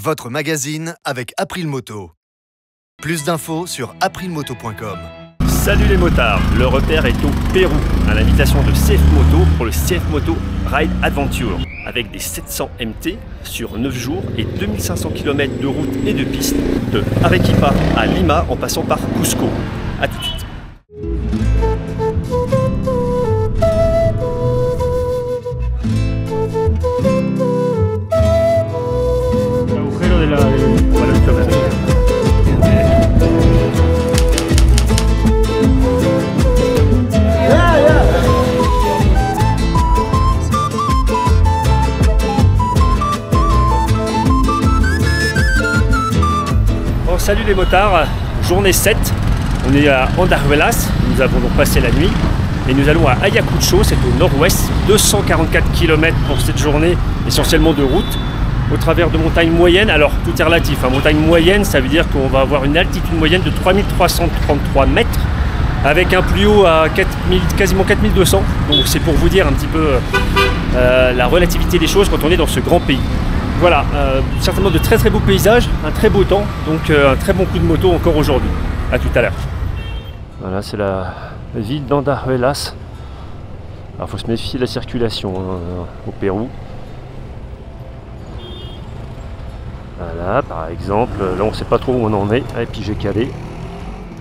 votre magazine avec April Moto. Plus d'infos sur aprilmoto.com. Salut les motards, le repère est au Pérou, à l'invitation de CF Moto pour le CF Moto Ride Adventure, avec des 700 MT sur 9 jours et 2500 km de route et de piste, de Arequipa à Lima en passant par Cusco. A tout de suite. Salut les motards, journée 7, on est à Andahuelas, nous avons donc passé la nuit et nous allons à Ayacucho, c'est au nord-ouest, 244 km pour cette journée, essentiellement de route, au travers de montagnes moyennes. Alors tout est relatif, montagne moyenne ça veut dire qu'on va avoir une altitude moyenne de 3333 mètres avec un plus haut à 4000, quasiment 4200, donc c'est pour vous dire un petit peu la relativité des choses quand on est dans ce grand pays. Voilà, certainement de très beaux paysages, un très beau temps, donc un très bon coup de moto encore aujourd'hui. A tout à l'heure. Voilà, c'est la ville d'Andahuelas. Alors il faut se méfier de la circulation au Pérou. Voilà, par exemple, là on ne sait pas trop où on en est. Et puis j'ai calé.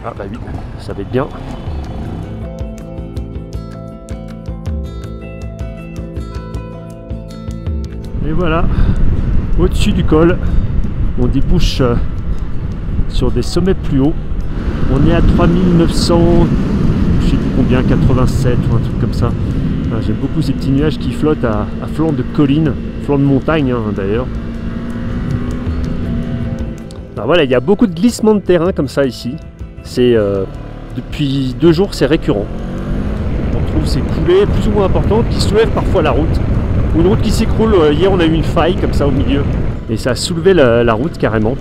Ah bah oui, ça va être bien. Et voilà. Au-dessus du col, on débouche sur des sommets plus hauts. On est à 3900, je sais plus combien, 87 ou un truc comme ça. J'aime beaucoup ces petits nuages qui flottent à flanc de colline, flanc de montagne d'ailleurs. Voilà, il y a beaucoup de glissements de terrain comme ça ici. C'est depuis 2 jours, c'est récurrent. On trouve ces coulées plus ou moins importantes qui soulèvent parfois la route. Ou une route qui s'écroule. Hier on a eu une faille comme ça au milieu et ça a soulevé la route carrément.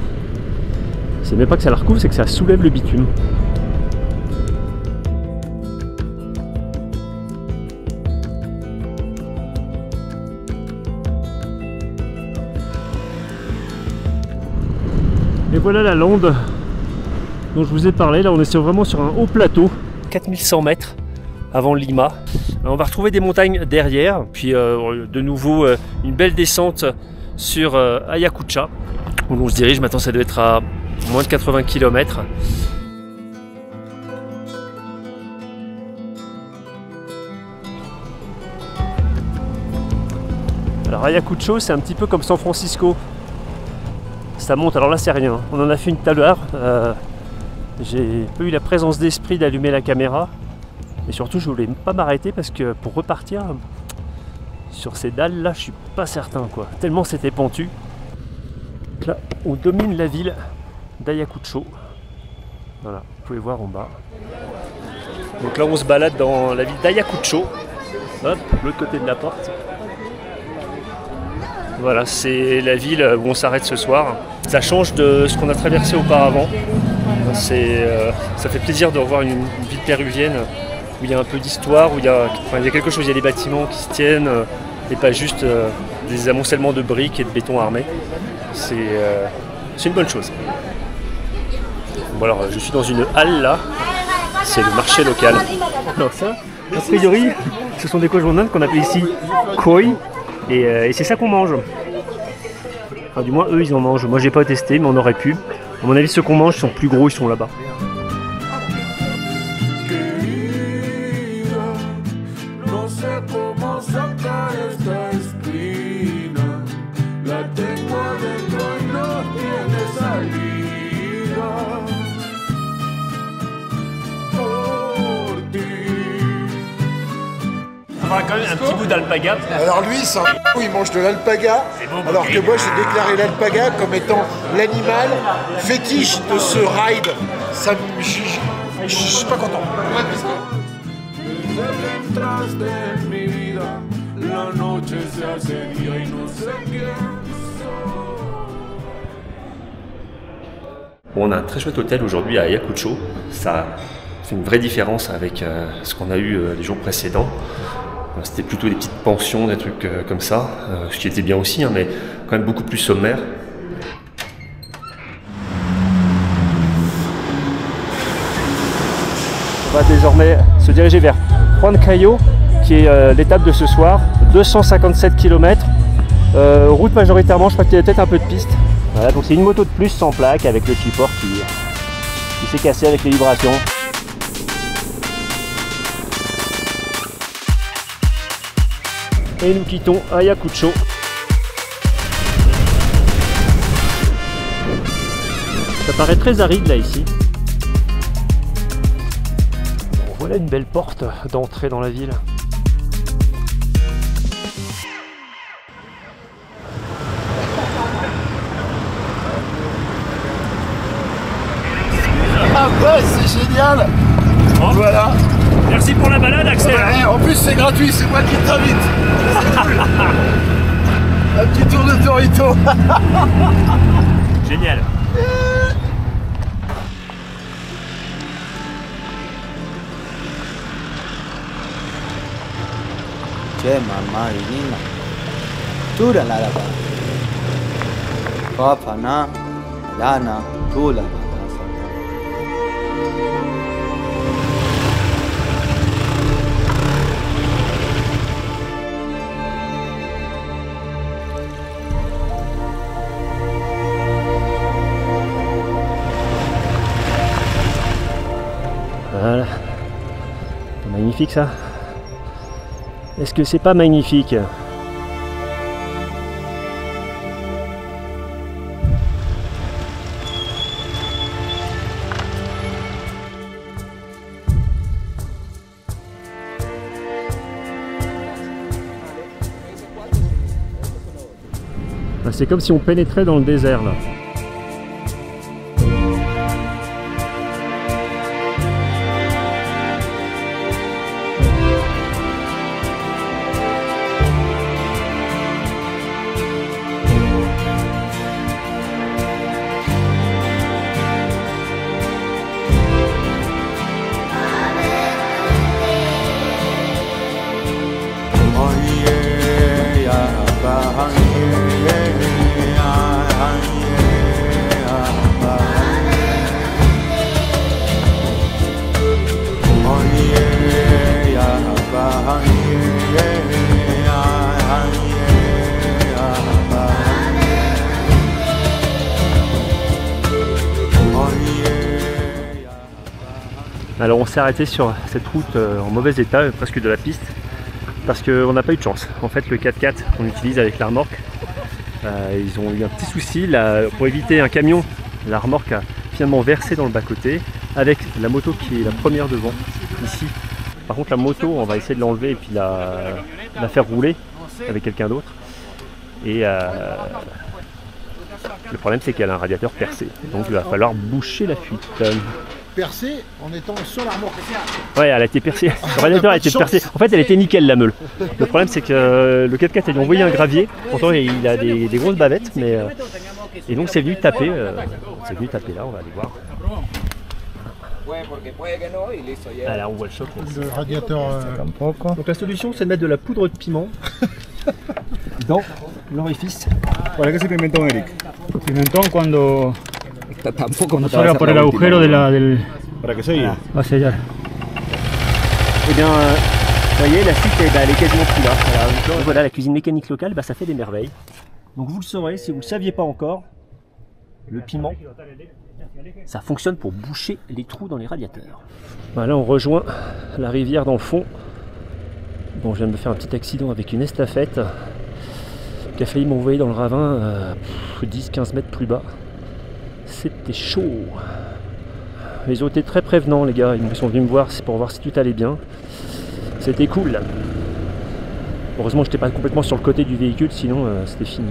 C'est même pas que ça la recouvre, c'est que ça soulève le bitume. Et voilà la lande dont je vous ai parlé. Là on est vraiment sur un haut plateau, 4100 mètres avant Lima. On va retrouver des montagnes derrière, puis de nouveau une belle descente sur Ayacucho, où l'on se dirige. Maintenant ça doit être à moins de 80 km. Alors Ayacucho c'est un petit peu comme San Francisco. Ça monte, alors là c'est rien. On en a fait une tout à l'heure. J'ai pas eu la présence d'esprit d'allumer la caméra. Et surtout je voulais pas m'arrêter parce que pour repartir sur ces dalles là je suis pas certain quoi, tellement c'était pentu. Donc là on domine la ville d'Ayacucho. Voilà, vous pouvez voir en bas. Donc là on se balade dans la ville d'Ayacucho. Hop, l'autre côté de la porte. Voilà, c'est la ville où on s'arrête ce soir. Ça change de ce qu'on a traversé auparavant. Ça fait plaisir de revoir une ville péruvienne où il y a un peu d'histoire, où il y a quelque chose, il y a des bâtiments qui se tiennent et pas juste des amoncellements de briques et de béton armé. C'est une bonne chose. Bon alors je suis dans une halle là, c'est le marché local. Alors ça, a priori, ce sont des cochons d'Inde qu'on appelle ici koi et c'est ça qu'on mange. Enfin, du moins eux ils en mangent, moi j'ai pas testé mais on aurait pu. À mon avis ceux qu'on mange sont plus gros, ils sont là-bas. Quand même un petit bout d'alpaga. Alors lui, il mange de l'alpaga, alors que moi j'ai déclaré l'alpaga comme étant l'animal fétiche de ce ride. Ça, je suis pas content. Bon, on a un très chouette hôtel aujourd'hui à Ayacucho. Ça fait une vraie différence avec ce qu'on a eu les jours précédents. C'était plutôt des petites pensions, des trucs comme ça, ce qui était bien aussi, hein, mais quand même beaucoup plus sommaire. On va désormais se diriger vers Huancayo, qui est l'étape de ce soir. 257 km, route majoritairement, je crois qu'il y a peut-être un peu de piste. Voilà, donc c'est une moto de plus sans plaque avec le support qui s'est cassé avec les vibrations. Et nous quittons Ayacucho. Ça paraît très aride là ici. Bon, voilà une belle porte d'entrée dans la ville. Ah ouais, c'est génial. Oh. Voilà. Merci pour la balade, Axel. Ouais, en plus c'est gratuit, c'est moi qui t'invite. Cool. Un petit tour de Torito. Génial. Che mamá divina. Tula la pa. Papa na. Lana. Tula. Voilà. Magnifique ça. Est-ce que c'est pas magnifique? C'est comme si on pénétrait dans le désert là. Alors on s'est arrêté sur cette route en mauvais état, presque de la piste, parce qu'on n'a pas eu de chance. En fait le 4x4 qu'on utilise avec la remorque, ils ont eu un petit souci là, pour éviter un camion. La remorque a finalement versé dans le bas-côté avec la moto qui est la première devant ici. Par contre la moto on va essayer de l'enlever et puis la faire rouler avec quelqu'un d'autre. Et le problème c'est qu'elle a un radiateur percé, donc il va falloir boucher la fuite. Percé en étant sur la remorque. Ouais, elle a été percée. Le radiateur a été percé. En fait, elle était nickel la meule. Le problème, c'est que le 4x4 a dû envoyer un gravier. Pourtant, il a des grosses bavettes, mais et donc c'est venu taper. C'est venu taper là. On va aller voir. Ah, là, on voit le choc. Le radiateur. Donc la solution, c'est de mettre de la poudre de piment dans l'orifice. ¿Para qué se pimentón, Eric? Pimentón cuando Tampoco no salga por el agujero del... ¿Para qué sellar? Va a sellar. Eh bien, vous voyez, la suite elle est quasiment plus là. Voilà, la cuisine mécanique locale, ça fait des merveilles. Donc vous le saurez, si vous ne le saviez pas encore, le piment, ça fonctionne pour boucher les trous dans les radiateurs. Voilà, on rejoint la rivière dans le fond. Bon, je viens de me faire un petit accident avec une estafette qui a failli m'envoyer dans le ravin 10-15 mètres plus bas. C'était chaud. Ils ont été très prévenants les gars, ils sont venus me voir pour voir si tout allait bien. C'était cool. Heureusement j'étais pas complètement sur le côté du véhicule, sinon c'était fini.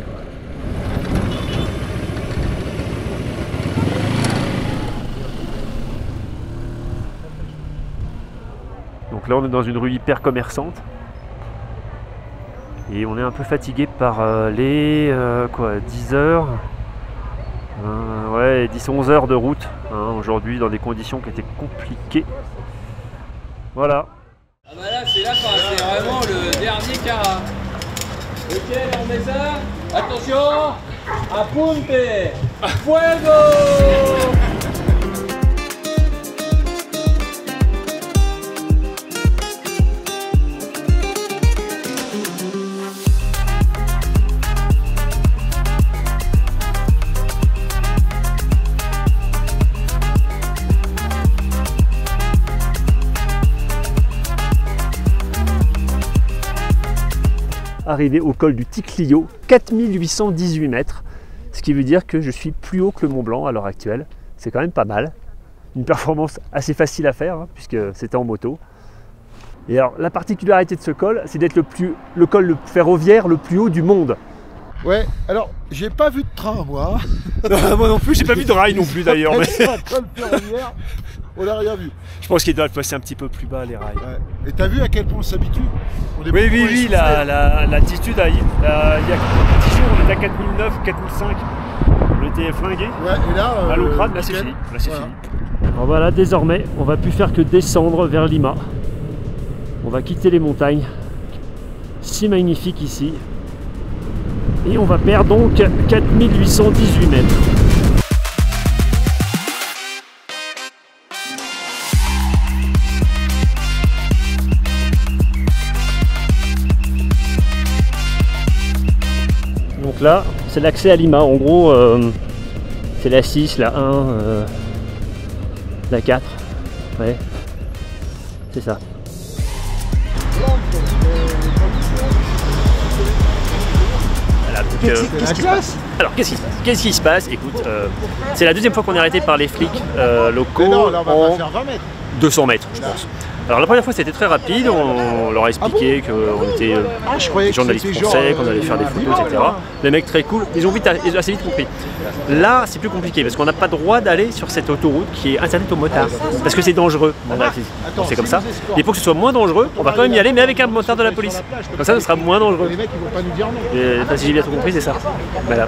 Donc là on est dans une rue hyper commerçante. Et on est un peu fatigué par les 10 heures. Ouais, 10-11 heures de route aujourd'hui dans des conditions qui étaient compliquées. Voilà. Ah bah là c'est la fin, c'est vraiment le dernier carat. Ok, on met ça. Attention, apunte, fuego. arrivé au col du Ticlio, 4818 mètres, ce qui veut dire que je suis plus haut que le Mont Blanc à l'heure actuelle. C'est quand même pas mal. Une performance assez facile à faire, hein, puisque c'était en moto. Et alors, la particularité de ce col, c'est d'être le col ferroviaire le plus haut du monde. Ouais, alors, j'ai pas vu de train, moi. Moi non plus, j'ai pas vu de rail non plus d'ailleurs. Mais... Un col ferroviaire, on n'a rien vu. je pense qu'il doit passer un petit peu plus bas les rails. Ouais. Et t'as vu à quel point on s'habitue? Oui, l'altitude, il y a 10 jours, on était à 4009, 4005. On était flingués. Ouais, et là, à l'Ocrate, là c'est fini. Là, c'est voilà. fini. Alors voilà, désormais, on va plus faire que descendre vers Lima. On va quitter les montagnes. Si magnifique ici. Et on va perdre donc 4818 mètres. Donc là, c'est l'accès à Lima. En gros, c'est la 6, la 1, la 4. Ouais, c'est ça. Voilà, donc, Qu'est-ce qui se passe? alors qu'est-ce qui se passe? Écoute, c'est la deuxième fois qu'on est arrêté par les flics locaux. Mais non, là, on va en pas faire 20 mètres. 200 mètres, je pense. Alors la première fois c'était très rapide, on leur a expliqué qu'on était Je croyais des que journalistes c'était français, genre, qu'on allait faire des photos, Lima, etc. Les mecs très cool, ils ont assez vite compris. Là c'est plus compliqué parce qu'on n'a pas le droit d'aller sur cette autoroute qui est interdite aux motards parce que c'est dangereux. C'est comme ça. Et pour que ce soit moins dangereux, on va quand même y aller mais avec un motard de la police. Comme ça ce sera moins dangereux. Les mecs ils vont pas nous dire non. Et, si j'ai bien tout compris c'est ça. Voilà.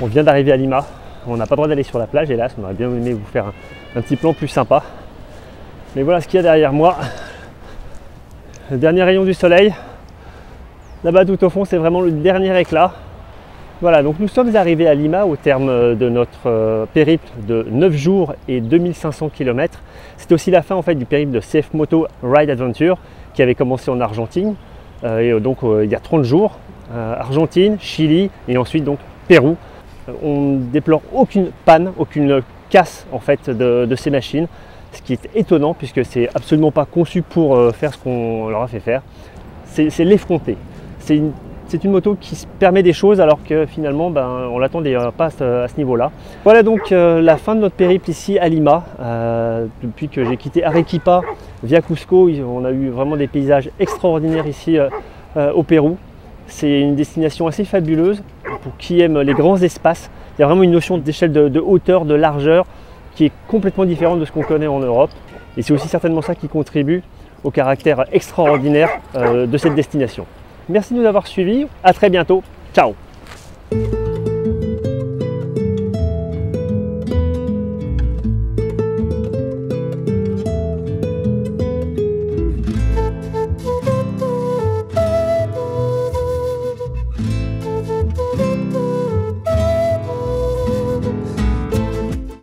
On vient d'arriver à Lima, on n'a pas le droit d'aller sur la plage hélas, on aurait bien aimé vous faire un petit plan plus sympa. Mais voilà ce qu'il y a derrière moi, le dernier rayon du soleil. Là-bas tout au fond c'est vraiment le dernier éclat. Voilà, donc nous sommes arrivés à Lima au terme de notre périple de 9 jours et 2500 km. C'était aussi la fin en fait du périple de CF Moto Ride Adventure qui avait commencé en Argentine, et donc il y a 30 jours. Argentine, Chili et ensuite donc Pérou. On déplore aucune panne, aucune casse en fait de ces machines, ce qui est étonnant puisque c'est absolument pas conçu pour faire ce qu'on leur a fait faire. C'est l'effronté. C'est une moto qui se permet des choses alors que finalement on l'attendait pas à ce niveau-là. Voilà donc la fin de notre périple ici à Lima. Depuis que j'ai quitté Arequipa via Cusco, on a eu vraiment des paysages extraordinaires ici au Pérou. C'est une destination assez fabuleuse pour qui aime les grands espaces. Il y a vraiment une notion d'échelle de hauteur, de largeur qui est complètement différente de ce qu'on connaît en Europe. Et c'est aussi certainement ça qui contribue au caractère extraordinaire de cette destination. Merci de nous avoir suivis. À très bientôt. Ciao.